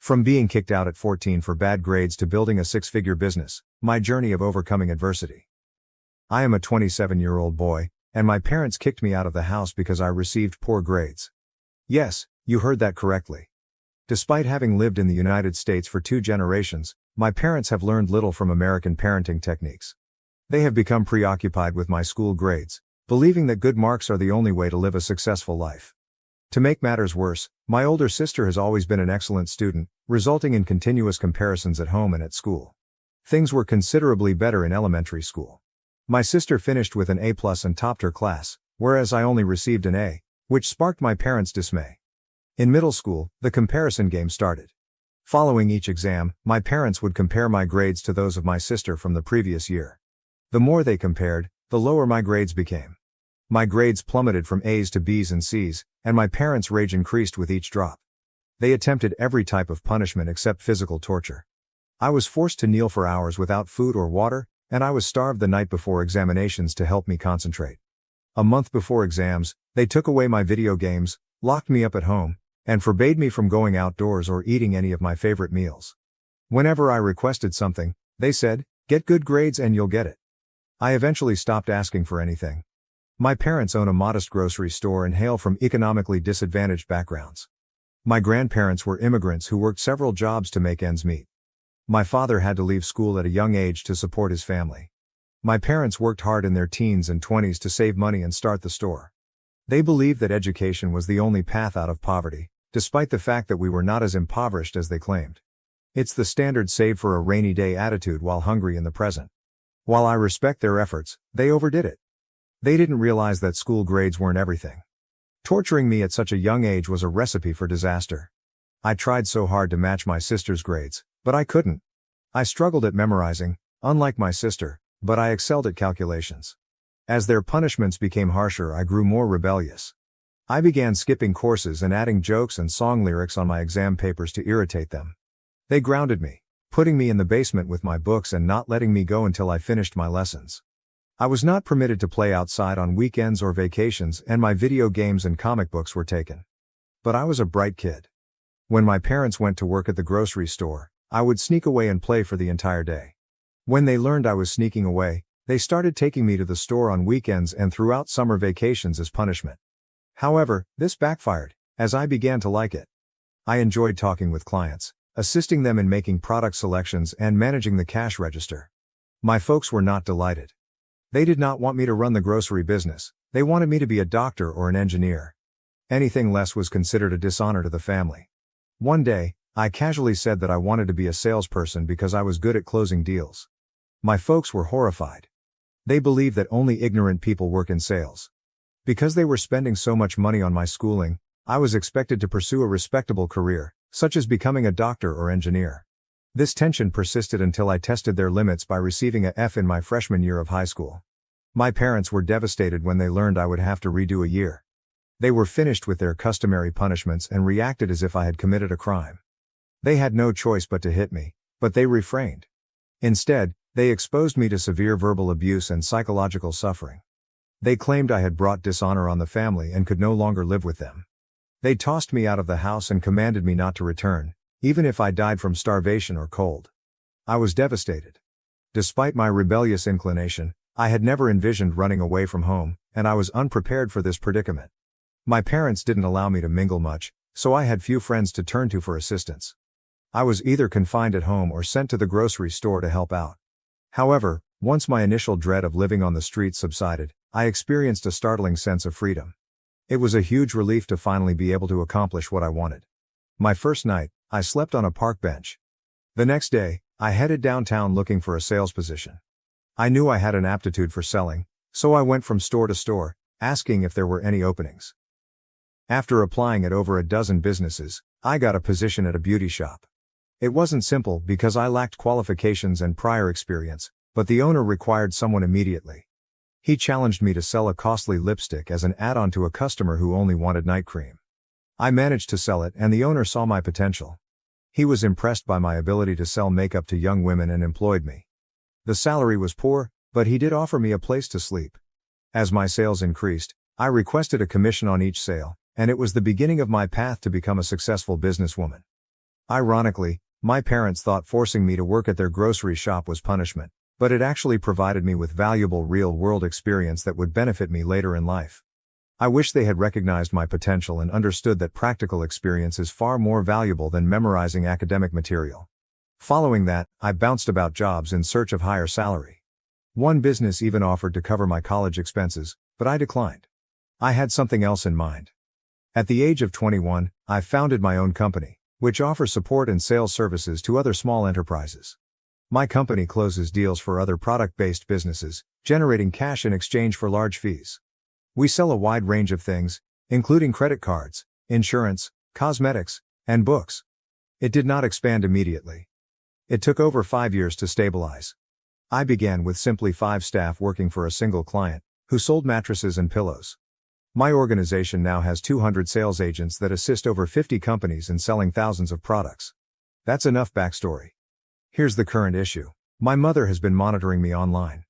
From being kicked out at 14 for bad grades to building a six-figure business, my journey of overcoming adversity. I am a 27-year-old boy, and my parents kicked me out of the house because I received poor grades. Yes, you heard that correctly. Despite having lived in the United States for 2 generations, my parents have learned little from American parenting techniques. They have become preoccupied with my school grades, believing that good marks are the only way to live a successful life. To make matters worse, my older sister has always been an excellent student, resulting in continuous comparisons at home and at school. Things were considerably better in elementary school. My sister finished with an A+ and topped her class, whereas I only received an A, which sparked my parents' dismay. In middle school, the comparison game started. Following each exam, my parents would compare my grades to those of my sister from the previous year. The more they compared, the lower my grades became. My grades plummeted from A's to B's and C's, and my parents' rage increased with each drop. They attempted every type of punishment except physical torture. I was forced to kneel for hours without food or water, and I was starved the night before examinations to help me concentrate. A month before exams, they took away my video games, locked me up at home, and forbade me from going outdoors or eating any of my favorite meals. Whenever I requested something, they said, "Get good grades and you'll get it." I eventually stopped asking for anything. My parents own a modest grocery store and hail from economically disadvantaged backgrounds. My grandparents were immigrants who worked several jobs to make ends meet. My father had to leave school at a young age to support his family. My parents worked hard in their teens and 20s to save money and start the store. They believed that education was the only path out of poverty, despite the fact that we were not as impoverished as they claimed. It's the standard save for a rainy day attitude while hungry in the present. While I respect their efforts, they overdid it. They didn't realize that school grades weren't everything. Torturing me at such a young age was a recipe for disaster. I tried so hard to match my sister's grades, but I couldn't. I struggled at memorizing, unlike my sister, but I excelled at calculations. As their punishments became harsher, I grew more rebellious. I began skipping courses and adding jokes and song lyrics on my exam papers to irritate them. They grounded me, putting me in the basement with my books and not letting me go until I finished my lessons. I was not permitted to play outside on weekends or vacations, and my video games and comic books were taken. But I was a bright kid. When my parents went to work at the grocery store, I would sneak away and play for the entire day. When they learned I was sneaking away, they started taking me to the store on weekends and throughout summer vacations as punishment. However, this backfired, as I began to like it. I enjoyed talking with clients, assisting them in making product selections and managing the cash register. My folks were not delighted. They did not want me to run the grocery business, they wanted me to be a doctor or an engineer. Anything less was considered a dishonor to the family. One day, I casually said that I wanted to be a salesperson because I was good at closing deals. My folks were horrified. They believed that only ignorant people work in sales. Because they were spending so much money on my schooling, I was expected to pursue a respectable career, such as becoming a doctor or engineer. This tension persisted until I tested their limits by receiving a F in my freshman year of high school. My parents were devastated when they learned I would have to redo a year. They were finished with their customary punishments and reacted as if I had committed a crime. They had no choice but to hit me, but they refrained. Instead, they exposed me to severe verbal abuse and psychological suffering. They claimed I had brought dishonor on the family and could no longer live with them. They tossed me out of the house and commanded me not to return, even if I died from starvation or cold. I was devastated. Despite my rebellious inclination, I had never envisioned running away from home, and I was unprepared for this predicament. My parents didn't allow me to mingle much, so I had few friends to turn to for assistance. I was either confined at home or sent to the grocery store to help out. However, once my initial dread of living on the streets subsided, I experienced a startling sense of freedom. It was a huge relief to finally be able to accomplish what I wanted. My first night, I slept on a park bench. The next day, I headed downtown looking for a sales position. I knew I had an aptitude for selling, so I went from store to store, asking if there were any openings. After applying at over a dozen businesses, I got a position at a beauty shop. It wasn't simple because I lacked qualifications and prior experience, but the owner required someone immediately. He challenged me to sell a costly lipstick as an add-on to a customer who only wanted night cream. I managed to sell it and the owner saw my potential. He was impressed by my ability to sell makeup to young women and employed me. The salary was poor, but he did offer me a place to sleep. As my sales increased, I requested a commission on each sale, and it was the beginning of my path to become a successful businesswoman. Ironically, my parents thought forcing me to work at their grocery shop was punishment, but it actually provided me with valuable real-world experience that would benefit me later in life. I wish they had recognized my potential and understood that practical experience is far more valuable than memorizing academic material. Following that, I bounced about jobs in search of higher salary. One business even offered to cover my college expenses, but I declined. I had something else in mind. At the age of 21, I founded my own company, which offers support and sales services to other small enterprises. My company closes deals for other product-based businesses, generating cash in exchange for large fees. We sell a wide range of things, including credit cards, insurance, cosmetics, and books. It did not expand immediately. It took over 5 years to stabilize. I began with simply 5 staff working for a single client, who sold mattresses and pillows. My organization now has 200 sales agents that assist over 50 companies in selling thousands of products. That's enough backstory. Here's the current issue. My mother has been monitoring me online.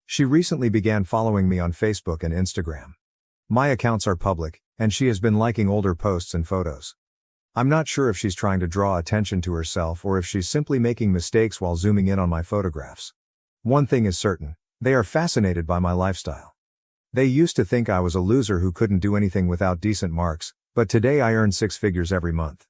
She recently began following me on Facebook and Instagram. My accounts are public, and she has been liking older posts and photos. I'm not sure if she's trying to draw attention to herself or if she's simply making mistakes while zooming in on my photographs. One thing is certain, they are fascinated by my lifestyle. They used to think I was a loser who couldn't do anything without decent marks, but today I earn 6 figures every month.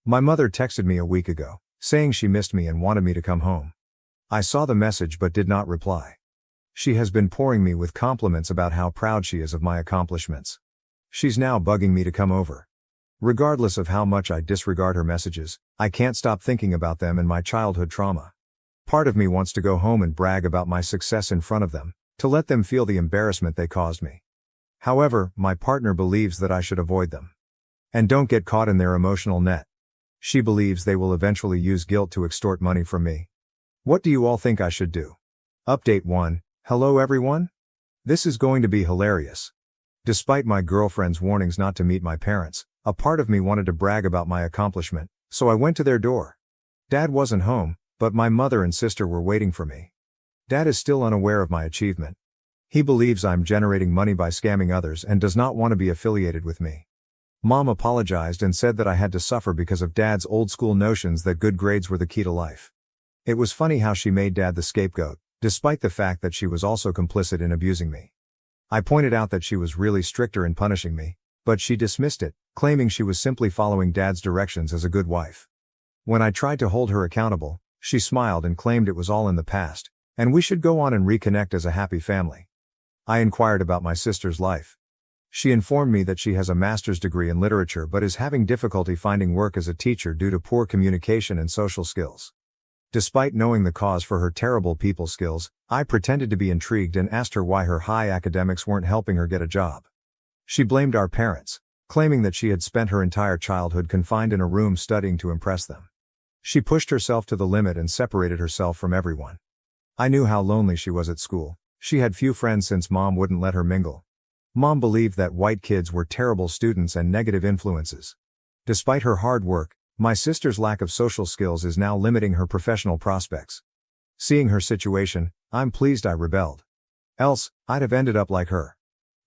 My mother texted me a week ago, saying she missed me and wanted me to come home. I saw the message but did not reply. She has been pouring me with compliments about how proud she is of my accomplishments. She's now bugging me to come over. Regardless of how much I disregard her messages, I can't stop thinking about them and my childhood trauma. Part of me wants to go home and brag about my success in front of them, to let them feel the embarrassment they caused me. However, my partner believes that I should avoid them. And don't get caught in their emotional net. She believes they will eventually use guilt to extort money from me. What do you all think I should do? Update 1. Hello everyone? This is going to be hilarious. Despite my girlfriend's warnings not to meet my parents, a part of me wanted to brag about my accomplishment, so I went to their door. Dad wasn't home, but my mother and sister were waiting for me. Dad is still unaware of my achievement. He believes I'm generating money by scamming others and does not want to be affiliated with me. Mom apologized and said that I had to suffer because of Dad's old-school notions that good grades were the key to life. It was funny how she made Dad the scapegoat, despite the fact that she was also complicit in abusing me. I pointed out that she was really stricter in punishing me, but she dismissed it, claiming she was simply following Dad's directions as a good wife. When I tried to hold her accountable, she smiled and claimed it was all in the past, and we should go on and reconnect as a happy family. I inquired about my sister's life. She informed me that she has a master's degree in literature but is having difficulty finding work as a teacher due to poor communication and social skills. Despite knowing the cause for her terrible people skills, I pretended to be intrigued and asked her why her high academics weren't helping her get a job. She blamed our parents, claiming that she had spent her entire childhood confined in a room studying to impress them. She pushed herself to the limit and separated herself from everyone. I knew how lonely she was at school. She had few friends since Mom wouldn't let her mingle. Mom believed that white kids were terrible students and negative influences. Despite her hard work, my sister's lack of social skills is now limiting her professional prospects. Seeing her situation, I'm pleased I rebelled. Else, I'd have ended up like her.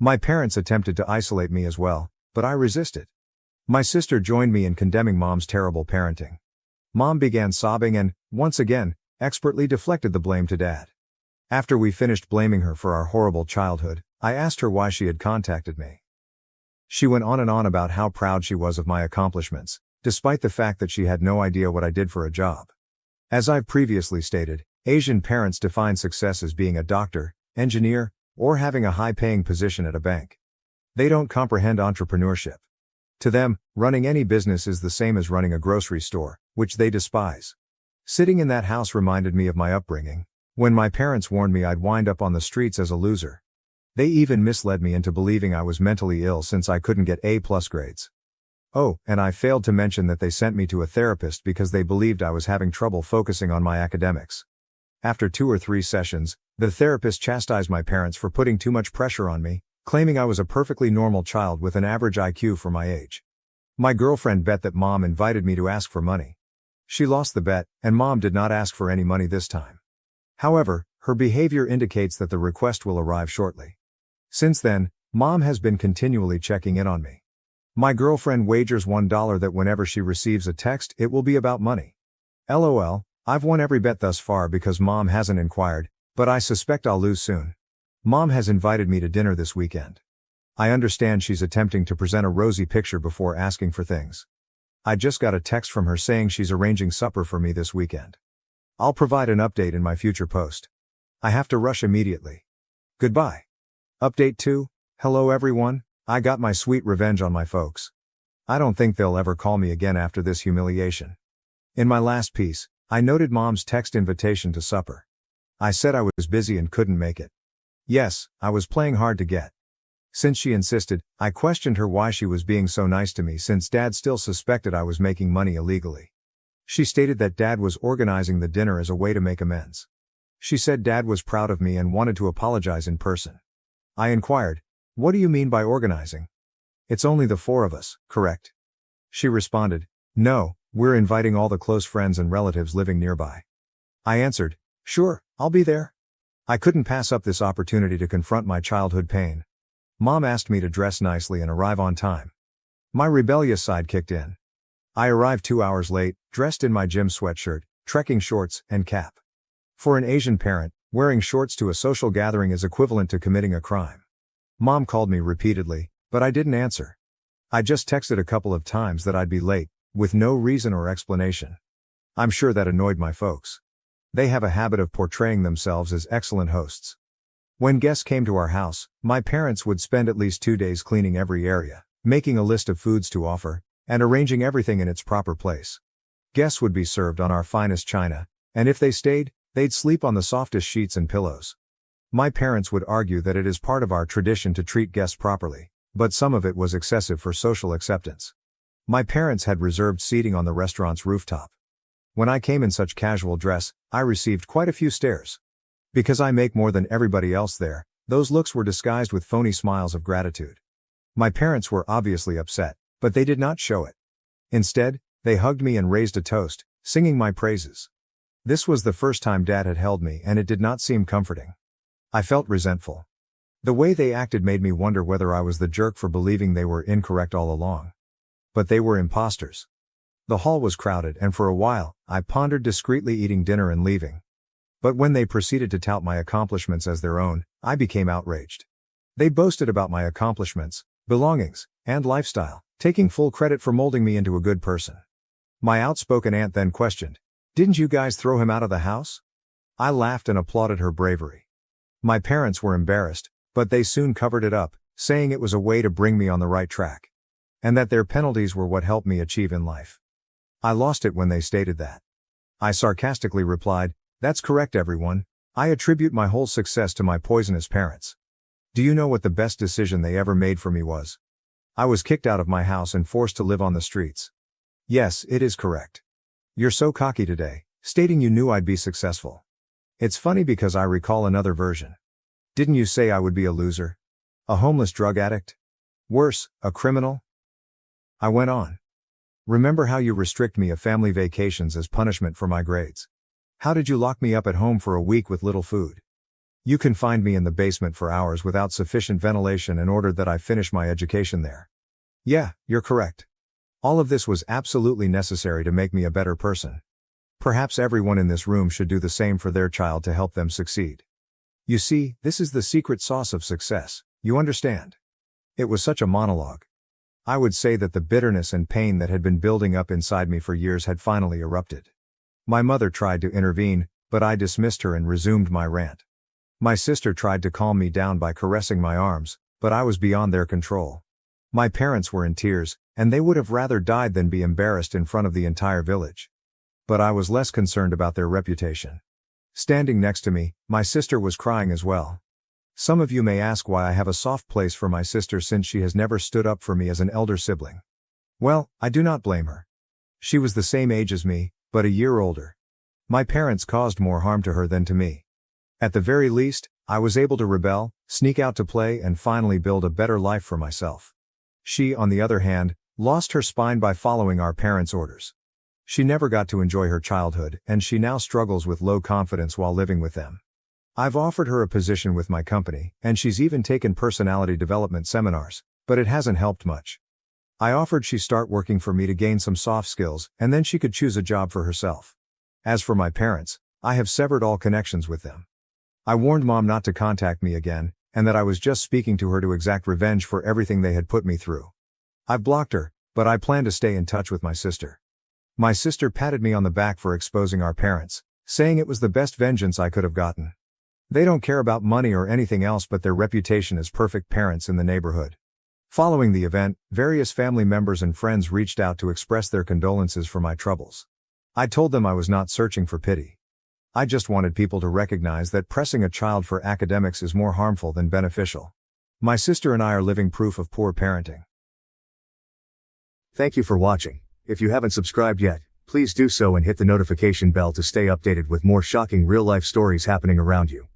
My parents attempted to isolate me as well, but I resisted. My sister joined me in condemning Mom's terrible parenting. Mom began sobbing and, once again, expertly deflected the blame to Dad. After we finished blaming her for our horrible childhood, I asked her why she had contacted me. She went on and on about how proud she was of my accomplishments, despite the fact that she had no idea what I did for a job. As I've previously stated, Asian parents define success as being a doctor, engineer, or having a high-paying position at a bank. They don't comprehend entrepreneurship. To them, running any business is the same as running a grocery store, which they despise. Sitting in that house reminded me of my upbringing, when my parents warned me I'd wind up on the streets as a loser. They even misled me into believing I was mentally ill since I couldn't get A+ grades. Oh, and I failed to mention that they sent me to a therapist because they believed I was having trouble focusing on my academics. After 2 or 3 sessions, the therapist chastised my parents for putting too much pressure on me, claiming I was a perfectly normal child with an average IQ for my age. My girlfriend bet that Mom invited me to ask for money. She lost the bet, and Mom did not ask for any money this time. However, her behavior indicates that the request will arrive shortly. Since then, Mom has been continually checking in on me. My girlfriend wagers $1 that whenever she receives a text, it will be about money. LOL, I've won every bet thus far because Mom hasn't inquired, but I suspect I'll lose soon. Mom has invited me to dinner this weekend. I understand she's attempting to present a rosy picture before asking for things. I just got a text from her saying she's arranging supper for me this weekend. I'll provide an update in my future post. I have to rush immediately. Goodbye. Update 2. Hello everyone, I got my sweet revenge on my folks. I don't think they'll ever call me again after this humiliation. In my last piece, I noted Mom's text invitation to supper. I said I was busy and couldn't make it. Yes, I was playing hard to get. Since she insisted, I questioned her why she was being so nice to me since Dad still suspected I was making money illegally. She stated that Dad was organizing the dinner as a way to make amends. She said Dad was proud of me and wanted to apologize in person. I inquired, "What do you mean by organizing? It's only the 4 of us, correct?" She responded, "No, we're inviting all the close friends and relatives living nearby." I answered, "Sure, I'll be there." I couldn't pass up this opportunity to confront my childhood pain. Mom asked me to dress nicely and arrive on time. My rebellious side kicked in. I arrived 2 hours late, dressed in my gym sweatshirt, trekking shorts, and cap. For an Asian parent, wearing shorts to a social gathering is equivalent to committing a crime. Mom called me repeatedly, but I didn't answer. I just texted a couple of times that I'd be late, with no reason or explanation. I'm sure that annoyed my folks. They have a habit of portraying themselves as excellent hosts. When guests came to our house, my parents would spend at least 2 days cleaning every area, making a list of foods to offer, and arranging everything in its proper place. Guests would be served on our finest china, and if they stayed, they'd sleep on the softest sheets and pillows. My parents would argue that it is part of our tradition to treat guests properly, but some of it was excessive for social acceptance. My parents had reserved seating on the restaurant's rooftop. When I came in such casual dress, I received quite a few stares. Because I make more than everybody else there, those looks were disguised with phony smiles of gratitude. My parents were obviously upset, but they did not show it. Instead, they hugged me and raised a toast, singing my praises. This was the first time Dad had held me and it did not seem comforting. I felt resentful. The way they acted made me wonder whether I was the jerk for believing they were incorrect all along. But they were imposters. The hall was crowded and for a while, I pondered discreetly eating dinner and leaving. But when they proceeded to tout my accomplishments as their own, I became outraged. They boasted about my accomplishments, belongings, and lifestyle, taking full credit for molding me into a good person. My outspoken aunt then questioned, "Didn't you guys throw him out of the house?" I laughed and applauded her bravery. My parents were embarrassed, but they soon covered it up, saying it was a way to bring me on the right track. And that their penalties were what helped me achieve in life. I lost it when they stated that. I sarcastically replied, "That's correct everyone, I attribute my whole success to my poisonous parents. Do you know what the best decision they ever made for me was? I was kicked out of my house and forced to live on the streets." Yes, it is correct. You're so cocky today, stating you knew I'd be successful. It's funny because I recall another version. Didn't you say I would be a loser? A homeless drug addict? Worse, a criminal? I went on. Remember how you restrict me of family vacations as punishment for my grades? How did you lock me up at home for a week with little food? You confined me in the basement for hours without sufficient ventilation and ordered that I finish my education there. Yeah, you're correct. All of this was absolutely necessary to make me a better person. Perhaps everyone in this room should do the same for their child to help them succeed. You see, this is the secret sauce of success, you understand? It was such a monologue. I would say that the bitterness and pain that had been building up inside me for years had finally erupted. My mother tried to intervene, but I dismissed her and resumed my rant. My sister tried to calm me down by caressing my arms, but I was beyond their control. My parents were in tears, and they would have rather died than be embarrassed in front of the entire village. But I was less concerned about their reputation. Standing next to me, my sister was crying as well. Some of you may ask why I have a soft place for my sister since she has never stood up for me as an elder sibling. Well, I do not blame her. She was the same age as me, but a year older. My parents caused more harm to her than to me. At the very least, I was able to rebel, sneak out to play and finally build a better life for myself. She, on the other hand, lost her spine by following our parents' orders. She never got to enjoy her childhood, and she now struggles with low confidence while living with them. I've offered her a position with my company, and she's even taken personality development seminars, but it hasn't helped much. I offered she start working for me to gain some soft skills, and then she could choose a job for herself. As for my parents, I have severed all connections with them. I warned Mom not to contact me again, and that I was just speaking to her to exact revenge for everything they had put me through. I've blocked her, but I plan to stay in touch with my sister. My sister patted me on the back for exposing our parents, saying it was the best vengeance I could have gotten. They don't care about money or anything else but their reputation as perfect parents in the neighborhood. Following the event, various family members and friends reached out to express their condolences for my troubles. I told them I was not searching for pity. I just wanted people to recognize that pressing a child for academics is more harmful than beneficial. My sister and I are living proof of poor parenting. Thank you for watching. If you haven't subscribed yet, please do so and hit the notification bell to stay updated with more shocking real-life stories happening around you.